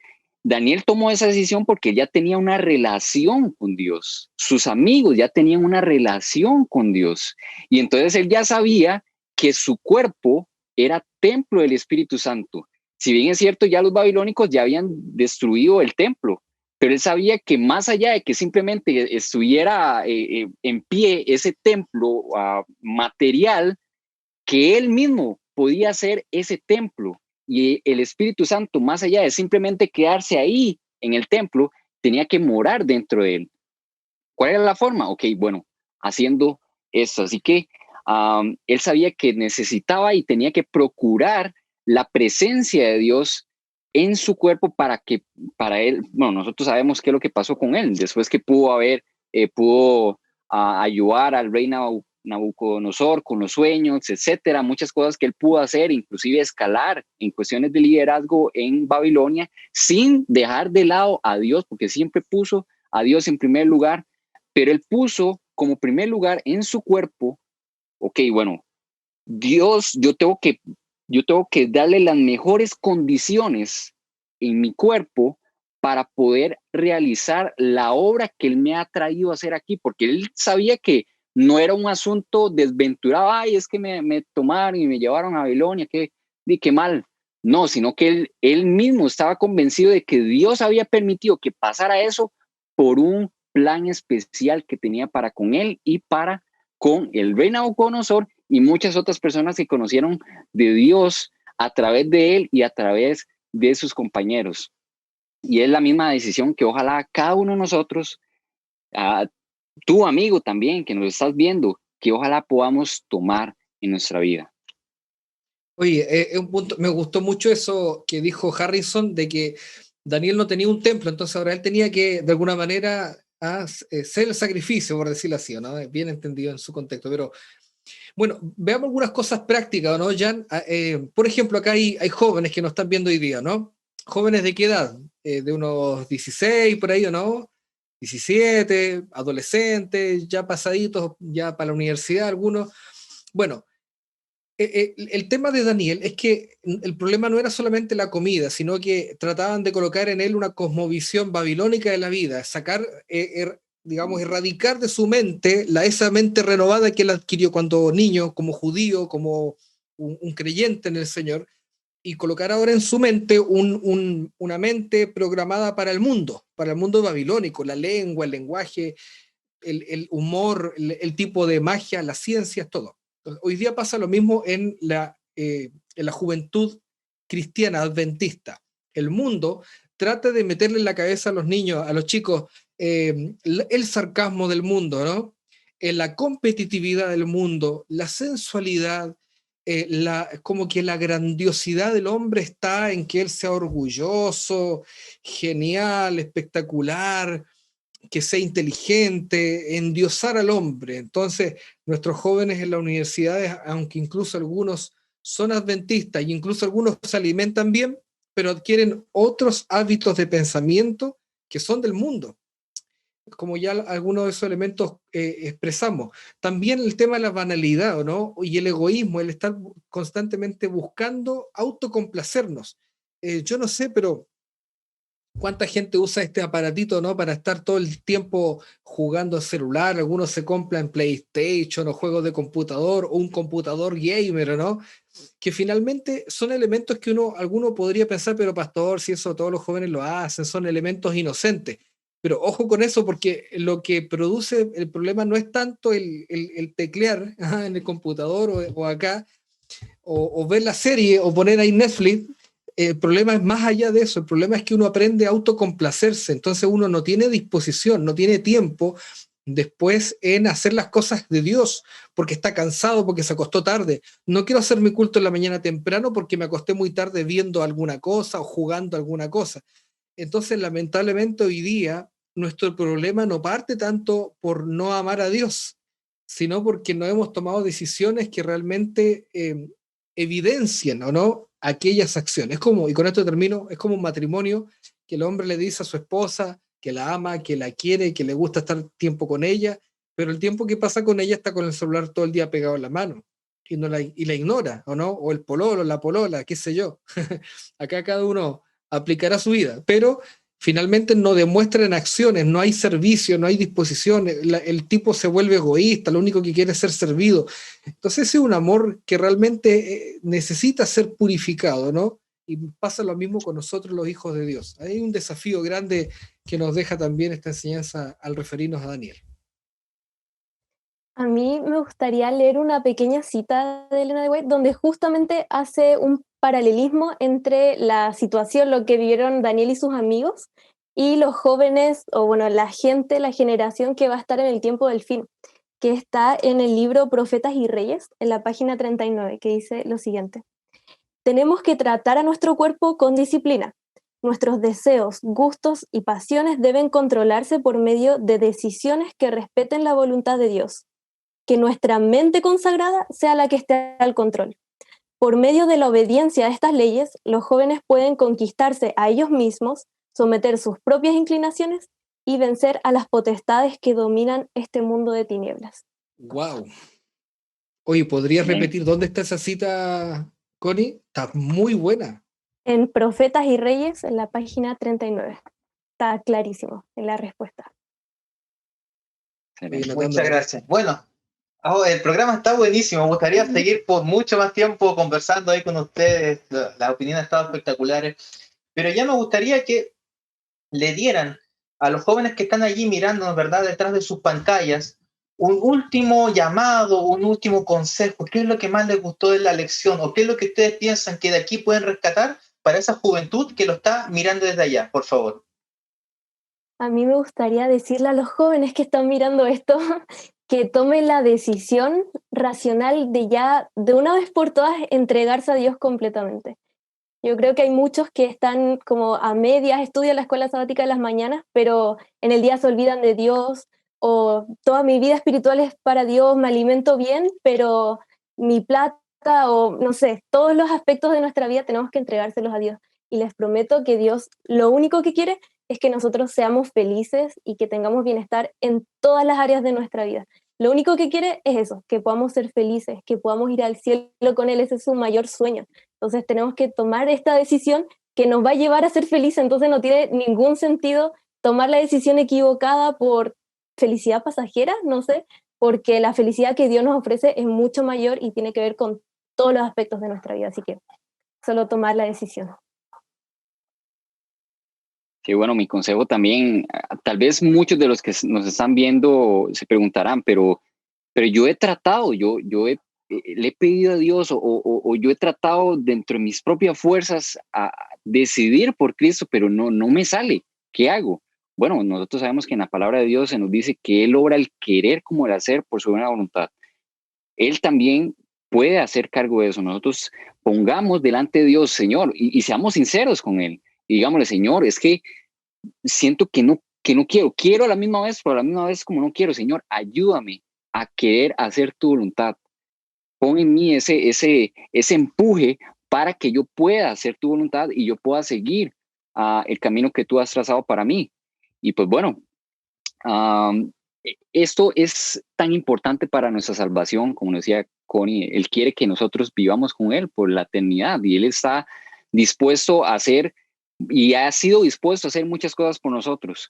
Daniel tomó esa decisión porque ya tenía una relación con Dios. Sus amigos ya tenían una relación con Dios. Y entonces él ya sabía que su cuerpo era templo del Espíritu Santo. Si bien es cierto, ya los babilónicos ya habían destruido el templo, pero él sabía que más allá de que simplemente estuviera en pie ese templo material, que él mismo podía ser ese templo. Y el Espíritu Santo, más allá de simplemente quedarse ahí en el templo, tenía que morar dentro de él. ¿Cuál era la forma? Ok, bueno, haciendo esto. Así que él sabía que necesitaba y tenía que procurar la presencia de Dios en su cuerpo para él, bueno, nosotros sabemos qué es lo que pasó con él, después que pudo ayudar al rey Nabucodonosor con los sueños, etcétera, muchas cosas que él pudo hacer, inclusive escalar en cuestiones de liderazgo en Babilonia, sin dejar de lado a Dios, porque siempre puso a Dios en primer lugar, pero él puso como primer lugar en su cuerpo, ok, bueno, Dios, yo tengo que darle las mejores condiciones en mi cuerpo para poder realizar la obra que él me ha traído a hacer aquí, porque él sabía que no era un asunto desventurado, ay, es que me tomaron y me llevaron a Babilonia, qué mal. No, sino que él mismo estaba convencido de que Dios había permitido que pasara eso por un plan especial que tenía para con él y para con el rey Nabucodonosor y muchas otras personas que conocieron de Dios a través de él y a través de sus compañeros. Y es la misma decisión que ojalá cada uno de nosotros, tu amigo también que nos estás viendo, que ojalá podamos tomar en nuestra vida. Oye, un punto, me gustó mucho eso que dijo Harrison de que Daniel no tenía un templo, entonces ahora él tenía que de alguna manera ser el sacrificio, por decirlo así, ¿no? Bien entendido en su contexto, pero bueno, veamos algunas cosas prácticas, ¿no, Jan? Por ejemplo, acá hay jóvenes que nos están viendo hoy día, ¿no? ¿Jóvenes de qué edad? De unos 16 por ahí, ¿o no? 17, adolescentes, ya pasaditos, ya para la universidad algunos. Bueno, el tema de Daniel es que el problema no era solamente la comida, sino que trataban de colocar en él una cosmovisión babilónica de la vida, sacar, digamos, erradicar de su mente esa mente renovada que él adquirió cuando niño, como judío, como un creyente en el Señor, y colocar ahora en su mente una mente programada para el mundo babilónico, la lengua, el lenguaje, el humor, el tipo de magia, las ciencias, todo. Hoy día pasa lo mismo en la juventud cristiana adventista. El mundo trata de meterle en la cabeza a los niños, a los chicos, el sarcasmo del mundo, ¿no? La competitividad del mundo, la sensualidad, como que la grandiosidad del hombre está en que él sea orgulloso, genial, espectacular, que sea inteligente, endiosar al hombre. Entonces, nuestros jóvenes en las universidades, aunque incluso algunos son adventistas y incluso algunos se alimentan bien, pero adquieren otros hábitos de pensamiento que son del mundo, como ya algunos de esos elementos expresamos. También el tema de la banalidad, ¿no? Y el egoísmo, el estar constantemente buscando autocomplacernos. Yo no sé, pero ¿cuánta gente usa este aparatito, ¿no? Para estar todo el tiempo jugando al celular? Algunos se compran PlayStation o juegos de computador o un computador gamer, ¿no? Que finalmente son elementos que alguno podría pensar, pero pastor, si eso todos los jóvenes lo hacen, son elementos inocentes. Pero ojo con eso, porque lo que produce el problema no es tanto el teclear en el computador o acá, o ver la serie o poner ahí Netflix. El problema es más allá de eso, el problema es que uno aprende a autocomplacerse, entonces uno no tiene disposición, no tiene tiempo después en hacer las cosas de Dios, porque está cansado, porque se acostó tarde. No quiero hacer mi culto en la mañana temprano porque me acosté muy tarde viendo alguna cosa o jugando alguna cosa. Entonces, lamentablemente hoy día nuestro problema no parte tanto por no amar a Dios, sino porque no hemos tomado decisiones que realmente evidencien o no aquellas acciones. Es como, y con esto termino, es como un matrimonio que el hombre le dice a su esposa que la ama, que la quiere, que le gusta estar tiempo con ella, pero el tiempo que pasa con ella está con el celular todo el día pegado en la mano y la ignora, ¿o no? O el pololo, la polola, qué sé yo. Acá cada uno aplicar a su vida, pero finalmente no demuestra en acciones, no hay servicio, no hay disposición, el tipo se vuelve egoísta, lo único que quiere es ser servido. Entonces ese es un amor que realmente necesita ser purificado, ¿no? Y pasa lo mismo con nosotros los hijos de Dios. Hay un desafío grande que nos deja también esta enseñanza al referirnos a Daniel. A mí me gustaría leer una pequeña cita de Elena de White donde justamente hace un paralelismo entre la situación, lo que vivieron Daniel y sus amigos, y los jóvenes, o bueno, la gente, la generación que va a estar en el tiempo del fin, que está en el libro Profetas y Reyes, en la página 39, que dice lo siguiente: tenemos que tratar a nuestro cuerpo con disciplina. Nuestros deseos, gustos y pasiones deben controlarse por medio de decisiones que respeten la voluntad de Dios. Que nuestra mente consagrada sea la que esté al control. Por medio de la obediencia a estas leyes, los jóvenes pueden conquistarse a ellos mismos, someter sus propias inclinaciones y vencer a las potestades que dominan este mundo de tinieblas. ¡Wow! Oye, ¿podrías repetir dónde está esa cita, Connie? Está muy buena. En Profetas y Reyes, en la página 39. Está clarísimo en la respuesta. Muchas gracias. Bueno, el programa está buenísimo. Me gustaría seguir por mucho más tiempo conversando ahí con ustedes. Las opiniones han estado espectaculares. Pero ya me gustaría que le dieran a los jóvenes que están allí mirándonos, ¿verdad?, detrás de sus pantallas, un último llamado, un último consejo. ¿Qué es lo que más les gustó de la lección? ¿O qué es lo que ustedes piensan que de aquí pueden rescatar para esa juventud que lo está mirando desde allá? Por favor. A mí me gustaría decirle a los jóvenes que están mirando esto que tomen la decisión racional de ya, de una vez por todas, entregarse a Dios completamente. Yo creo que hay muchos que están como a medias, estudian la escuela sabática de las mañanas, pero en el día se olvidan de Dios, o toda mi vida espiritual es para Dios, me alimento bien, pero mi plata o no sé, todos los aspectos de nuestra vida tenemos que entregárselos a Dios. Y les prometo que Dios lo único que quiere es que nosotros seamos felices y que tengamos bienestar en todas las áreas de nuestra vida. Lo único que quiere es eso, que podamos ser felices, que podamos ir al cielo con Él, ese es su mayor sueño. Entonces tenemos que tomar esta decisión que nos va a llevar a ser felices, entonces no tiene ningún sentido tomar la decisión equivocada por felicidad pasajera, no sé, porque la felicidad que Dios nos ofrece es mucho mayor y tiene que ver con todos los aspectos de nuestra vida, así que solo tomar la decisión. Sí, bueno, mi consejo también, tal vez muchos de los que nos están viendo se preguntarán, pero yo he tratado, le he pedido a Dios o yo he tratado dentro de mis propias fuerzas a decidir por Cristo, pero no me sale. ¿Qué hago? Bueno, nosotros sabemos que en la palabra de Dios se nos dice que Él obra el querer como el hacer por su buena voluntad. Él también puede hacer cargo de eso. Nosotros pongamos delante de Dios, Señor, y seamos sinceros con Él. Y digámosle, Señor, es que siento que no quiero a la misma vez, pero a la misma vez como no quiero, Señor, ayúdame a querer hacer tu voluntad. Pon en mí ese empuje para que yo pueda hacer tu voluntad y yo pueda seguir el camino que tú has trazado para mí. Y pues bueno, esto es tan importante para nuestra salvación, como decía Connie. Él quiere que nosotros vivamos con Él por la eternidad y Él está dispuesto a hacer y ha sido dispuesto a hacer muchas cosas por nosotros.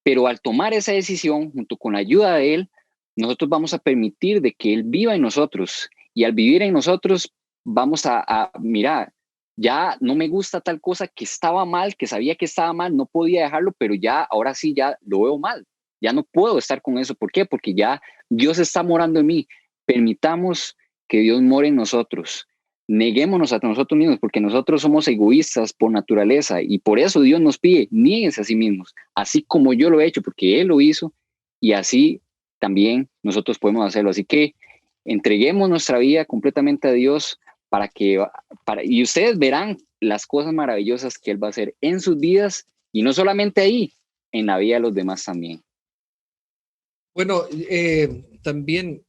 Pero al tomar esa decisión, junto con la ayuda de Él, nosotros vamos a permitir de que Él viva en nosotros. Y al vivir en nosotros, vamos a mirar, ya no me gusta tal cosa que estaba mal, que sabía que estaba mal, no podía dejarlo, pero ya, ahora sí, ya lo veo mal. Ya no puedo estar con eso. ¿Por qué? Porque ya Dios está morando en mí. Permitamos que Dios more en nosotros. Neguémonos a nosotros mismos, porque nosotros somos egoístas por naturaleza y por eso Dios nos pide, niéguense a sí mismos, así como yo lo he hecho, porque Él lo hizo y así también nosotros podemos hacerlo. Así que entreguemos nuestra vida completamente a Dios y ustedes verán las cosas maravillosas que Él va a hacer en sus vidas y no solamente ahí, en la vida de los demás también. Bueno, también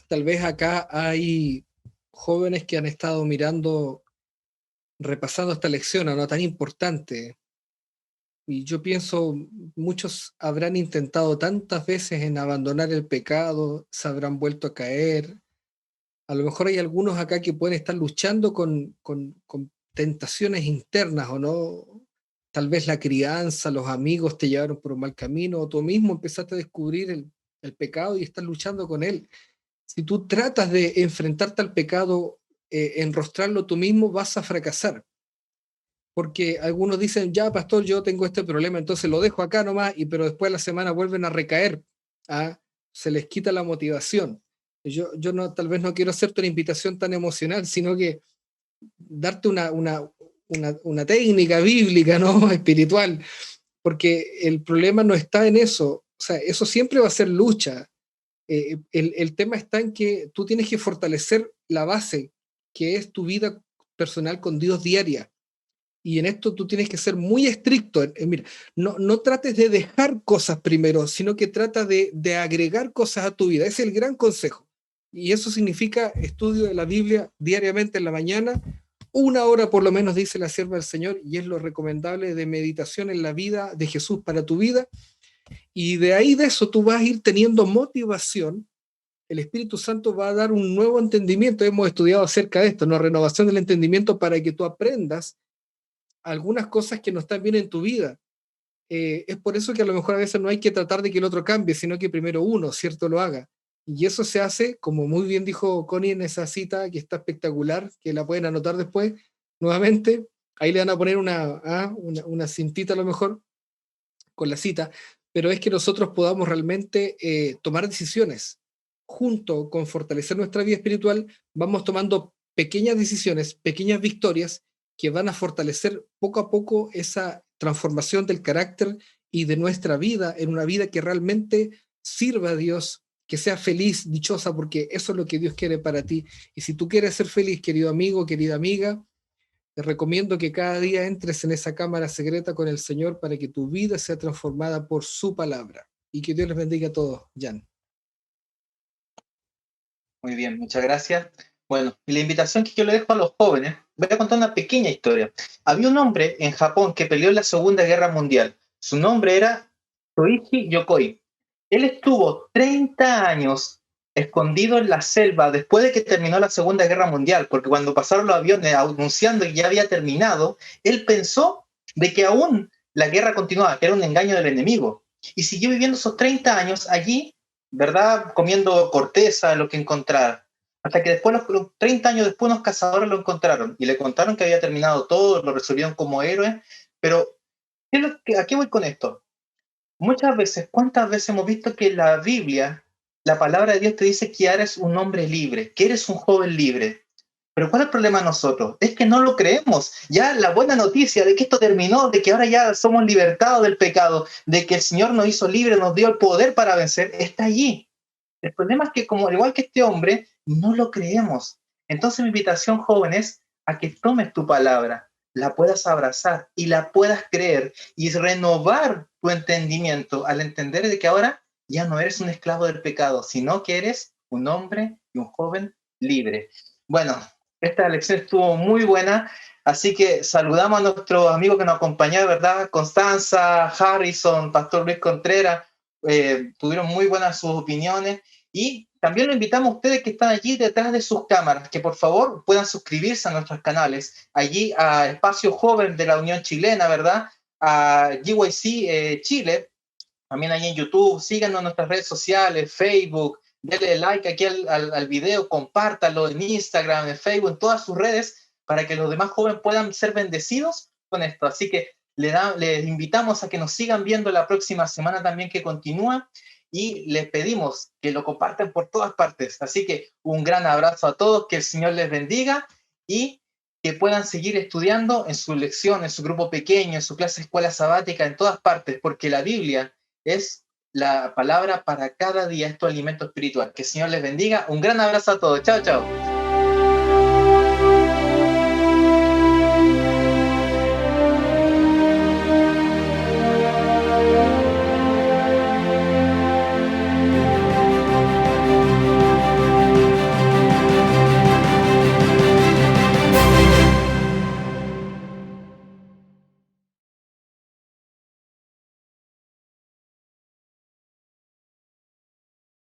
tal vez acá hay jóvenes que han estado mirando, repasando esta lección, ¿no?, tan importante. Y yo pienso, muchos habrán intentado tantas veces en abandonar el pecado, se habrán vuelto a caer. A lo mejor hay algunos acá que pueden estar luchando con tentaciones internas, ¿o no? tal vez la crianza, los amigos te llevaron por un mal camino, o tú mismo empezaste a descubrir el pecado y estás luchando con él. Si tú tratas de enfrentarte al pecado, enrostrarlo tú mismo, vas a fracasar. Porque algunos dicen, ya pastor, yo tengo este problema, entonces lo dejo acá nomás, pero después de la semana vuelven a recaer, ¿ah? Se les quita la motivación. Yo no, tal vez no quiero hacerte una invitación tan emocional, sino que darte una técnica bíblica, ¿no? Espiritual, porque el problema no está en eso, o sea, eso siempre va a ser lucha. El tema está en que tú tienes que fortalecer la base, que es tu vida personal con Dios diaria. Y en esto tú tienes que ser muy estricto. Mira, no trates de dejar cosas primero, sino que trata de agregar cosas a tu vida. Ese es el gran consejo. Y eso significa estudio de la Biblia diariamente en la mañana, 1 hora por lo menos, dice la sierva del Señor, y es lo recomendable de meditación en la vida de Jesús para tu vida. Y de ahí de eso tú vas a ir teniendo motivación. El Espíritu Santo va a dar un nuevo entendimiento. Hemos estudiado acerca de esto, ¿no? Renovación del entendimiento para que tú aprendas algunas cosas que no están bien en tu vida. Es por eso que a lo mejor a veces no hay que tratar de que el otro cambie, sino que primero uno, ¿cierto?, lo haga. Y eso se hace, como muy bien dijo Connie en esa cita, que está espectacular, que la pueden anotar después, nuevamente. Ahí le van a poner una cintita a lo mejor con la cita, pero es que nosotros podamos realmente tomar decisiones. Junto con fortalecer nuestra vida espiritual, vamos tomando pequeñas decisiones, pequeñas victorias, que van a fortalecer poco a poco esa transformación del carácter y de nuestra vida en una vida que realmente sirva a Dios, que sea feliz, dichosa, porque eso es lo que Dios quiere para ti. Y si tú quieres ser feliz, querido amigo, querida amiga, te recomiendo que cada día entres en esa cámara secreta con el Señor para que tu vida sea transformada por su palabra. Y que Dios les bendiga a todos, Jan. Muy bien, muchas gracias. Bueno, y la invitación que yo le dejo a los jóvenes, voy a contar una pequeña historia. Había un hombre en Japón que peleó en la Segunda Guerra Mundial. Su nombre era Shoichi Yokoi. Él estuvo 30 años escondido en la selva después de que terminó la Segunda Guerra Mundial, porque cuando pasaron los aviones anunciando que ya había terminado, él pensó de que aún la guerra continuaba, que era un engaño del enemigo. Y siguió viviendo esos 30 años allí, ¿verdad? Comiendo corteza, lo que encontrara. Hasta que después, los 30 años después, unos cazadores lo encontraron y le contaron que había terminado todo, lo resolvieron como héroe. Pero, ¿a qué voy con esto? Muchas veces, ¿cuántas veces hemos visto que la Biblia, la palabra de Dios te dice que eres un hombre libre, que eres un joven libre? Pero ¿cuál es el problema de nosotros? Es que no lo creemos. Ya la buena noticia de que esto terminó, de que ahora ya somos libertados del pecado, de que el Señor nos hizo libres, nos dio el poder para vencer, está allí. El problema es que, como al igual que este hombre, no lo creemos. Entonces mi invitación, joven, es a que tomes tu palabra, la puedas abrazar y la puedas creer y renovar tu entendimiento al entender de que ahora ya no eres un esclavo del pecado, sino que eres un hombre y un joven libre. Bueno, esta lección estuvo muy buena, así que saludamos a nuestros amigos que nos acompañaron, ¿verdad? Constanza, Harrison, Pastor Luis Contreras, tuvieron muy buenas sus opiniones. Y también lo invitamos a ustedes que están allí detrás de sus cámaras, que por favor puedan suscribirse a nuestros canales, allí a Espacio Joven de la Unión Chilena, ¿verdad? A GYC Chile, también allí en YouTube, síganos en nuestras redes sociales, Facebook, denle like aquí al video, compártanlo en Instagram, en Facebook, en todas sus redes, para que los demás jóvenes puedan ser bendecidos con esto. Así que les invitamos a que nos sigan viendo la próxima semana también que continúa, y les pedimos que lo compartan por todas partes. Así que un gran abrazo a todos, que el Señor les bendiga y que puedan seguir estudiando en su lección, en su grupo pequeño, en su clase de escuela sabática, en todas partes, porque la Biblia es la palabra para cada día, es tu alimento espiritual. Que el Señor les bendiga. Un gran abrazo a todos. Chao, chao.